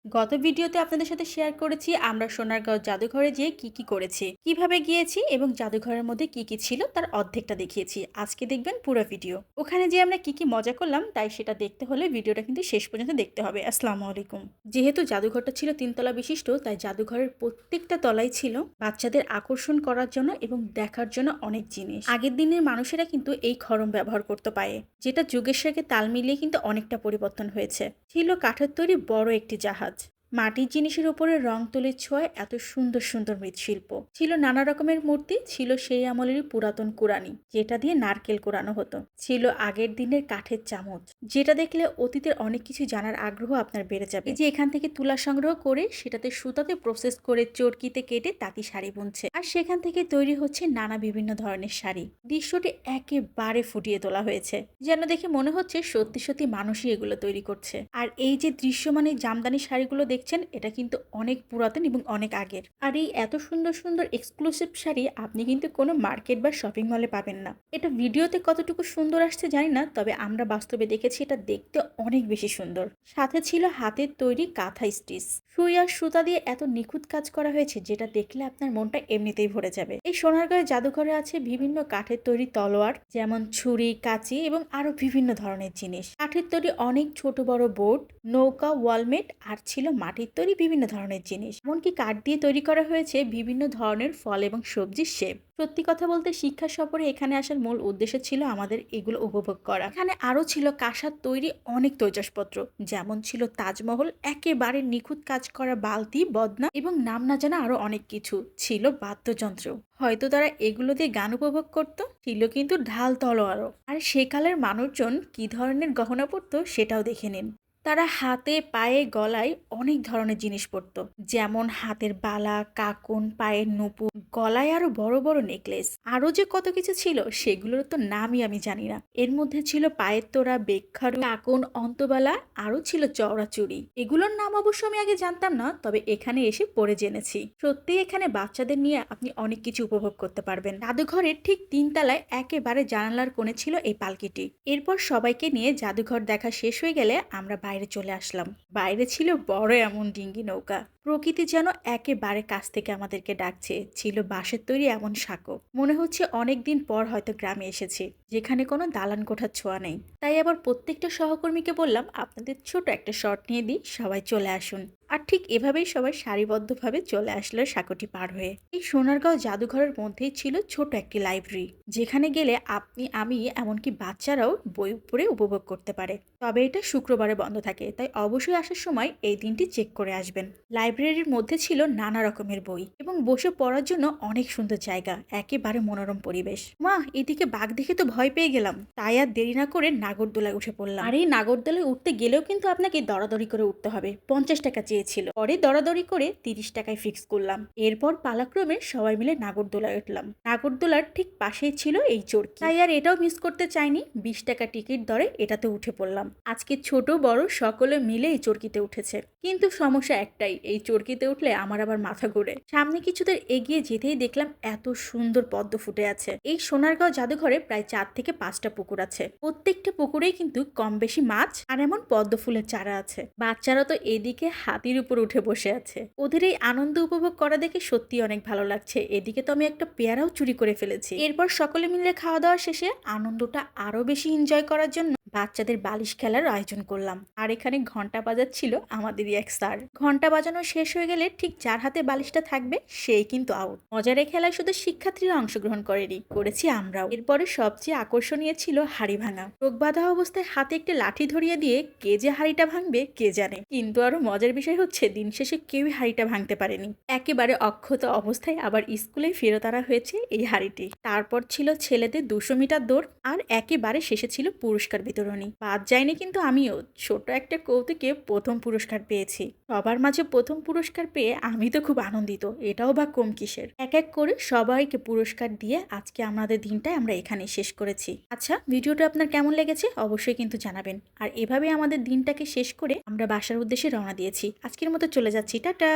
গত ভিডিওতে আপনাদের সাথে শেয়ার করেছি আমরা সোনারগাঁও জাদুঘরে যেয়ে কি করেছি, কিভাবে গিয়েছি এবং জাদুঘরের মধ্যে কি ছিল তার অর্ধেকটা দেখিয়েছি। আজকে দেখবেন পুরো ভিডিও। ওখানে যে আমরা কি মজা করলাম তাই সেটা দেখতে হলে ভিডিওটা কিন্তু শেষ পর্যন্ত দেখতে হবে। আসসালামু আলাইকুম। যেহেতু জাদুঘরটা ছিল 3 তলা বিশিষ্ট, তাই জাদুঘরের প্রত্যেকটা তলাই ছিল বাচ্চাদের আকর্ষণ করার জন্য এবং দেখার জন্য অনেক জিনিস। আগের দিনের মানুষেরা কিন্তু এই খড়ম ব্যবহার করতে পারে, যেটা যুগের সাথে তাল মিলিয়ে কিন্তু অনেকটা পরিবর্তন হয়েছে। ছিল কাঠের তৈরি বড় একটি জাহাজ, মাটির জিনিসের উপরে রং তুলির ছোঁয়ায় এত সুন্দর সুন্দর মৃৎশিল্প ছিল, নানা রকমের মূর্তি ছিল, সেই আমলেরই পুরাতন কুরানি যেটা দিয়ে নারকেল কোরানো হতো, ছিল আগের দিনের কাঠের চামচ যেটা দেখলে অতীতের অনেক কিছু জানার আগ্রহ আপনার বেড়ে যাবে। যে এখান থেকে তুলা সংগ্রহ করে সেটাতে সুতাতে প্রসেস করে চরকিতে কেটে তাঁতি শাড়ি বুনছে, আর সেখান থেকে তৈরি হচ্ছে নানা বিভিন্ন ধরনের শাড়ি। দৃশ্যটি একেবারে ফুটিয়ে তোলা হয়েছে, যেন দেখে মনে হচ্ছে সত্যি সত্যি মানুষই এগুলো তৈরি করছে। আর এই যে দৃশ্যমানে জামদানি শাড়িগুলো দেখছেন, এটা কিন্তু অনেক পুরাতন এবং অনেক আগের। আর এই এত সুন্দর সুন্দর এক্সক্লুসিভ শাড়ি আপনি কিন্তু কোনো মার্কেট বা শপিং মলে পাবেন না। এটা ভিডিওতে কতটুকু সুন্দর আসছে জানি না, তবে আমরা বাস্তবে দেখেছি এটা দেখতে অনেক বেশি সুন্দর। সাথে ছিল হাতের তৈরি কাঁথা স্টিচ, সুই আর সুতা দিয়ে এত নিখুঁত কাজ করা হয়েছে যেটা দেখলে আপনার মনটা এমনিতেই ভরে যাবে। এই সোনারগাঁও জাদুঘরে আছে বিভিন্ন কাঠের তৈরি তলোয়ার, যেমন ছুরি, কাঁচি এবং আরো বিভিন্ন ধরনের জিনিস। কাঠের তৈরি অনেক ছোট বড় বোর্ড, নৌকা, ওয়ালমেট, আর ছিল মাটির তৈরি বিভিন্ন ধরনের জিনিস। এমনকি কাঠ দিয়ে তৈরি করা হয়েছে বিভিন্ন ধরনের ফল এবং সবজির শেপ। সত্যি কথা বলতে শিক্ষা সফরে এখানে আসার মূল উদ্দেশ্য ছিল আমাদের এগুলো উপভোগ করা। এখানে আরো ছিল কাঁসার তৈরি অনেক তৈজসপত্র, যেমন ছিল তাজমহল, একেবারে নিখুঁত কাজ করা বালতি, বদনা এবং নাম না জানা আরো অনেক কিছু। ছিল বাদ্যযন্ত্র, হয়তো তারা এগুলো দিয়ে গান উপভোগ করতো। ছিল কিন্তু ঢাল তলোয়ারও। আর সেকালের মানুষজন কি ধরনের গহনা পরতো সেটাও দেখে নিন। তারা হাতে, পায়ে, গলায় অনেক ধরনের জিনিস পরতো, যেমন হাতের বালা, কাকন, পায়ের নুপুর, গলায় আরো বড় বড় নেকলেস। আরো যে কত কিছু ছিল সেগুলোর তো নামই আমি জানি না। এর মধ্যে ছিল পায়ের তোড়া, বেক্ষারু, কাকন, অন্তবালা, আরো ছিল চওড়া চুড়ি। এগুলোর নাম অবশ্য আমি আগে জানতাম না, তবে এখানে এসে পড়ে জেনেছি। সত্যি এখানে বাচ্চাদের নিয়ে আপনি অনেক কিছু উপভোগ করতে পারবেন। জাদুঘরের ঠিক 3 তলায় একেবারে জানালার কোণে ছিল এই পালকিটি। এরপর সবাইকে নিয়ে জাদুঘর দেখা শেষ হয়ে গেলে আমরা বাইরে চলে আসলাম। বাইরে ছিল বড় এমন ডিঙ্গি নৌকা, প্রকৃতি যেন একেবারে কাছ থেকে আমাদেরকে ডাকছে। ছিল বাঁশের তৈরি এমন সাঁকো, মনে হচ্ছে অনেকদিন পর হয়তো গ্রামে এসেছি, যেখানে কোনো দালান কোঠার ছোঁয়া নেই। তাই আবার প্রত্যেকটা সহকর্মীকে বললাম আপনাদের ছোট একটা শর্ট নিয়ে দিই, সবাই চলে আসুন। আর ঠিক এভাবেই সবাই সারিবদ্ধভাবে চলে আসলো সাঁকোটি পার হয়ে। এই সোনারগাঁও জাদুঘরের মধ্যেই ছিল ছোট একটি লাইব্রেরি, যেখানে গেলে আপনি, আমি, এমনকি বাচ্চারাও বই পড়ে উপভোগ করতে পারে। তবে এটা শুক্রবারে বন্ধ থাকে, তাই অবশ্যই আসার সময় এই দিনটি চেক করে আসবেন। লাইব্রেরির মধ্যে ছিল নানা রকমের বই এবং বসে পড়ার জন্য অনেক সুন্দর জায়গা, একেবারে মনোরম পরিবেশ। মা, এদিকে বাঘ দেখে তো ভয় পেয়ে গেলাম, তাই আর দেরি না করে নাগরদোলায় উঠে পড়লাম। আর এই নাগরদোলায় উঠতে গেলেও কিন্তু আপনাকে দরাদরি করে উঠতে হবে, 50 টাকা চেয়েছিল, পরে দরাদরি করে 30 টাকায় ফিক্স করলাম। এরপর পালাক্রমে সবাই মিলে নাগরদোলায় উঠলাম। নাগরদোলার ঠিক পাশেই ছিল এই চরকি, তাই আর এটাও মিস করতে চাইনি। 20 টাকা টিকিট দরে এটাতে উঠে পড়লাম। আজকে ছোট বড় সকলে মিলে এই চরকিতে উঠেছে, কিন্তু সমস্যা একটাই, এই চরকিতে উঠলে আমার আবার মাথা ঘুরে। সামনে কিছুদের এগিয়ে যেতেই দেখলাম এত সুন্দর পদ্ম ফুটে আছে। এই সোনারগাঁও জাদুঘরে প্রায় 4 থেকে 5টা পুকুর আছে, প্রত্যেকটা পুকুরেই কিন্তু কম বেশি মাছ আর এমন পদ্ম ফুলের চারা আছে। বাচ্চারা তো এদিকে হাতির উপর উঠে বসে আছে। ওদের এই আনন্দ উপভোগ করা দেখে সত্যি অনেক ভালো লাগছে। এদিকে তো আমি একটা পেয়ারাও চুরি করে ফেলেছি। এরপর সকলে মিলে খাওয়া দাওয়া শেষে আনন্দটা আরো বেশি এনজয় করার জন্য বাচ্চাদের বালিশ খেলার আয়োজন করলাম। আর এখানে ঘন্টা বাজাচ্ছিল আমাদেরই এক স্যার। ঘন্টা বাজানো শেষ হয়ে গেলে ঠিক যার হাতে বালিশটা থাকবে সেই কিন্তু আউট। মজার এই খেলায় শুধু শিক্ষার্থীরা অংশগ্রহণ করেনি, করেছি আমরাও। এরপরে সবচেয়ে আকর্ষণীয় ছিল হাড়ি ভাঙা। চোখ বাঁধা অবস্থায় হাতে একটি লাঠি ধরিয়ে দিয়ে কে যে হাড়িটা ভাঙবে কে জানে। কিন্তু আরো মজার বিষয় হচ্ছে দিন শেষে কেউই হাড়িটা ভাঙতে পারেনি। একেবারে অক্ষত অবস্থায় আবার স্কুলে ফেরত আনা হয়েছে এই হাড়িটি। তারপর ছিল ছেলেদের 200 মিটার দৌড়, আর একেবারে শেষে ছিল পুরস্কার বিতরণী। বাদ যায়নি কিন্তু আমিও ছোট একটা কৌতুকে প্রথম পুরস্কার পেয়েছি। সবার মাঝে প্রথম পুরস্কার পেয়ে আমি তো খুব আনন্দিত, এটাও বা কম কিসের। এক এক করে সবাইকে পুরস্কার দিয়ে আজকে আমাদের দিনটা আমরা এখানে শেষ করেছি। আচ্ছা, ভিডিওটা আপনার কেমন লেগেছে অবশ্যই কিন্তু জানাবেন। আর এভাবে আমাদের দিনটাকে শেষ করে আমরা বাসার উদ্দেশ্যে রওনা দিয়েছি। আজকের মতো চলে যাচ্ছি, টাটা।